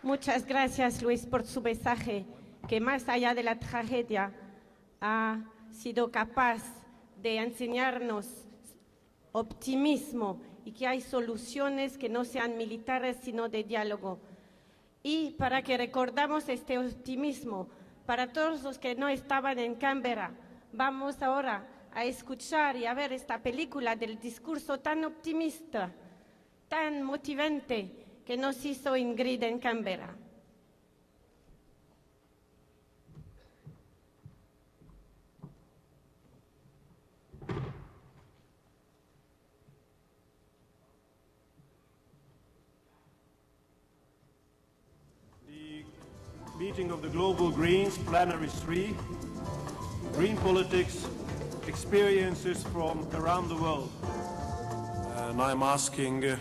Muchas gracias, Luis, por su mensaje, que más allá de la tragedia ha sido capaz de enseñarnos optimismo y que hay soluciones que no sean militares, sino de diálogo. Y para que recordamos este optimismo, para todos los que no estaban en Canberra, vamos ahora a escuchar y a ver esta película del discurso tan optimista, tan motivante que nos hizo Ingrid en Canberra. The meeting of the Global Greens, Plenary 3, Green Politics, Experiences from Around the World. And I'm asking,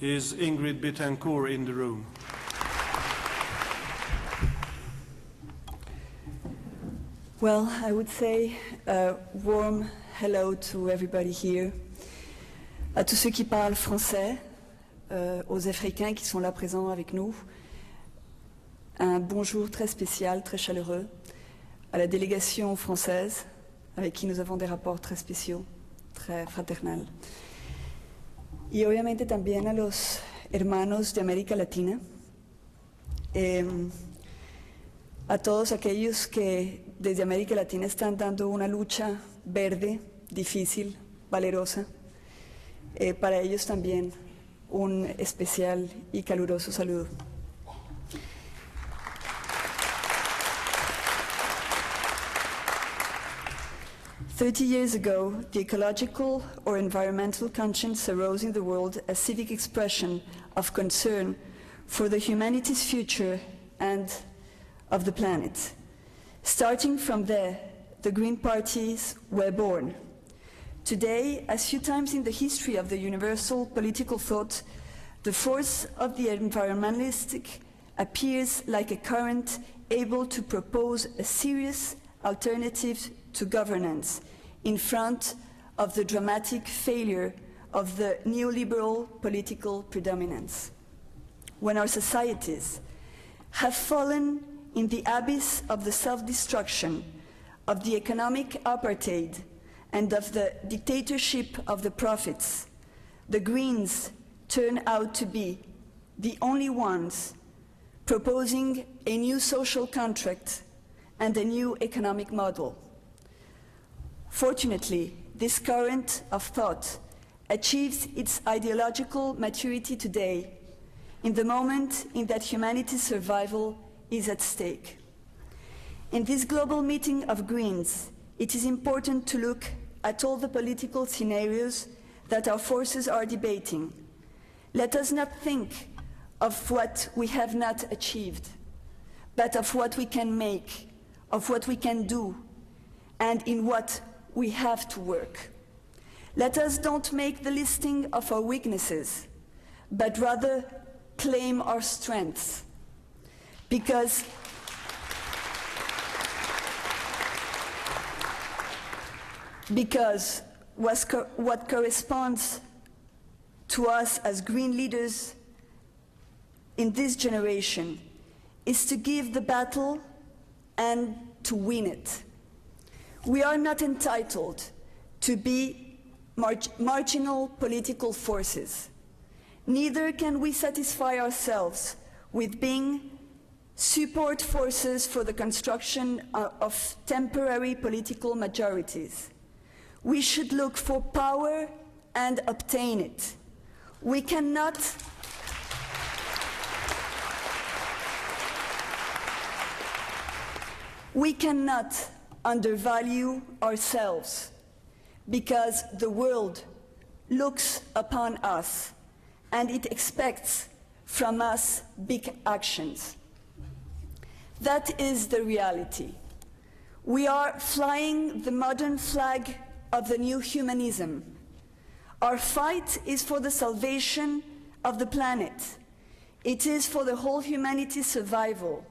is Ingrid Betancourt in the room? Well, I would say a warm hello to everybody here, à tous ceux qui parlent français, aux Africains qui sont là présents avec nous. Un bonjour très spécial, très chaleureux, à la délégation française, avec qui nous avons des rapports très spéciaux, très fraternels. Y obviamente también a los hermanos de América Latina, a todos aquellos que desde América Latina están dando una lucha verde, difícil, valerosa. Para ellos también un especial y caluroso saludo. "30 years ago, the ecological or environmental conscience arose in the world as civic expression of concern for the humanity's future and of the planet. Starting from there, the Green parties were born. Today, as few times in the history of the universal political thought, the force of the environmentalistic appears like a current able to propose a serious alternative to governance in front of the dramatic failure of the neoliberal political predominance. When our societies have fallen in the abyss of the self-destruction, of the economic apartheid, and of the dictatorship of the profits, the Greens turn out to be the only ones proposing a new social contract and a new economic model. Fortunately, this current of thought achieves its ideological maturity today, in the moment in that humanity's survival is at stake. In this global meeting of Greens, it is important to look at all the political scenarios that our forces are debating. Let us not think of what we have not achieved, but of what we can make, of what we can do, and in what we have to work. Let us don't make the listing of our weaknesses, but rather claim our strengths. Because what corresponds to us as Green leaders in this generation is to give the battle and to win it. We are not entitled to be marginal political forces. Neither can we satisfy ourselves with being support forces for the construction of temporary political majorities. We should look for power and obtain it. We cannot undervalue ourselves, because the world looks upon us and it expects from us big actions. That is the reality. We are flying the modern flag of the new humanism. Our fight is for the salvation of the planet. It is for the whole humanity's survival,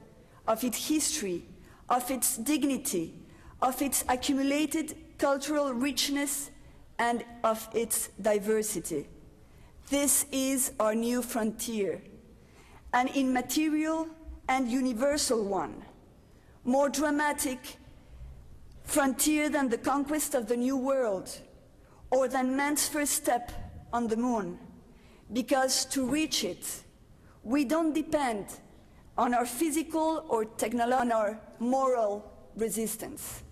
of its history, of its dignity, of its accumulated cultural richness, and of its diversity. This is our new frontier. an immaterial and universal one, more dramatic frontier than the conquest of the New World, or than man's first step on the moon, because to reach it, we don't depend on our physical or technological, on our moral resistance.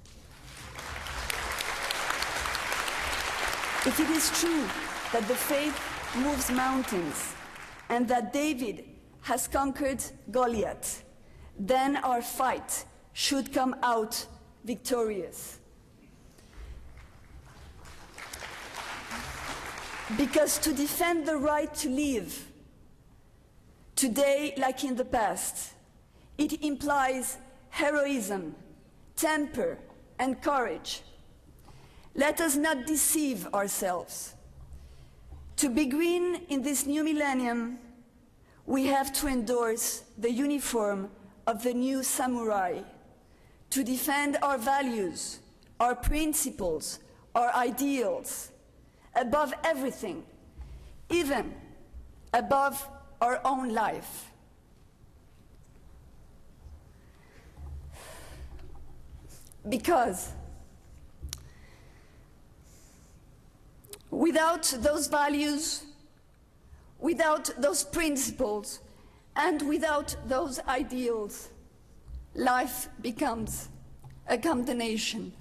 If it is true that the faith moves mountains and that David has conquered Goliath, then our fight should come out victorious. Because to defend the right to live, today like in the past, it implies heroism, temper, and courage. Let us not deceive ourselves. To be green in this new millennium, we have to endorse the uniform of the new samurai, to defend our values, our principles, our ideals, above everything, even above our own life. Because without those values, without those principles, and without those ideals, life becomes a condemnation.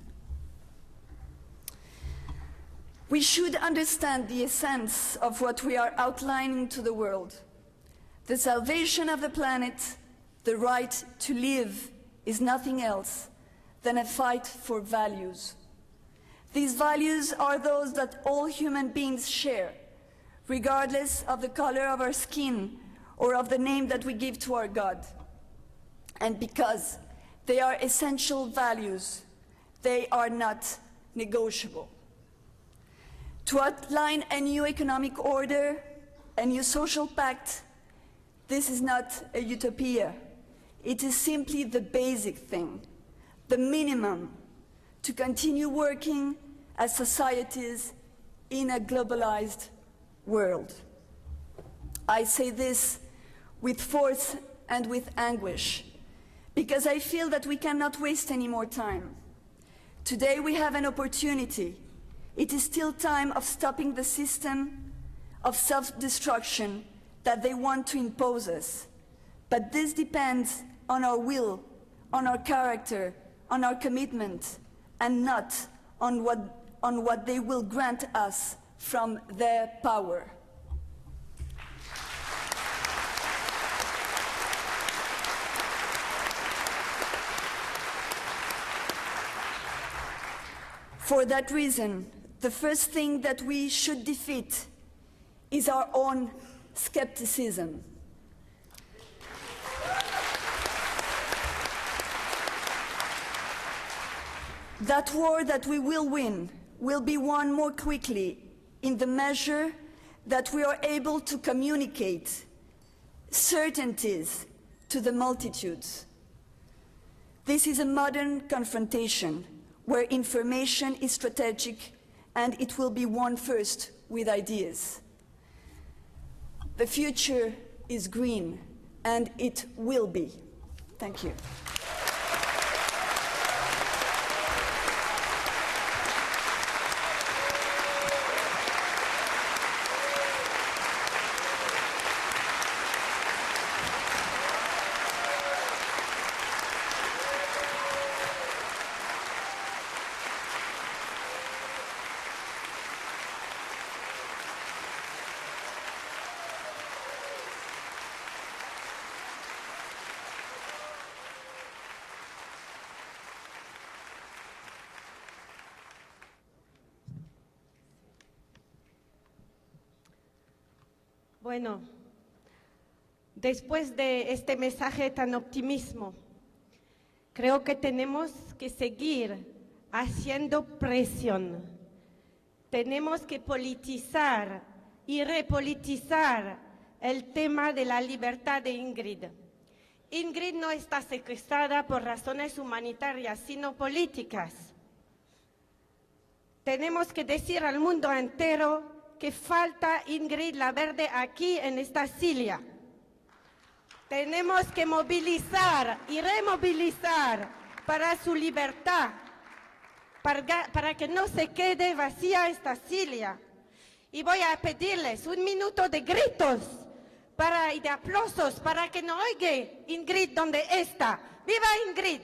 We should understand the essence of what we are outlining to the world. The salvation of the planet, the right to live, is nothing else than a fight for values. These values are those that all human beings share, regardless of the color of our skin or of the name that we give to our God. And because they are essential values, they are not negotiable. To outline a new economic order, a new social pact, this is not a utopia. It is simply the basic thing, the minimum, to continue working as societies in a globalized world. I say this with force and with anguish, because I feel that we cannot waste any more time. Today we have an opportunity. It is still time of stopping the system of self-destruction that they want to impose us. But this depends on our will, on our character, on our commitment, and not on what they will grant us from their power. For that reason, the first thing that we should defeat is our own skepticism. That war that we will win will be won more quickly in the measure that we are able to communicate certainties to the multitudes. This is a modern confrontation where information is strategic and it will be won first with ideas. The future is green and it will be. Thank you. Bueno, después de este mensaje tan optimismo, creo que tenemos que seguir haciendo presión. Tenemos que politizar y repolitizar el tema de la libertad de Ingrid. Ingrid no está secuestrada por razones humanitarias, sino políticas. Tenemos que decir al mundo entero que falta Ingrid la Verde aquí en esta silla. Tenemos que movilizar y removilizar para su libertad, para que no se quede vacía esta silla. Y voy a pedirles 1 minuto de gritos y de aplausos para que no oiga Ingrid donde está. ¡Viva Ingrid!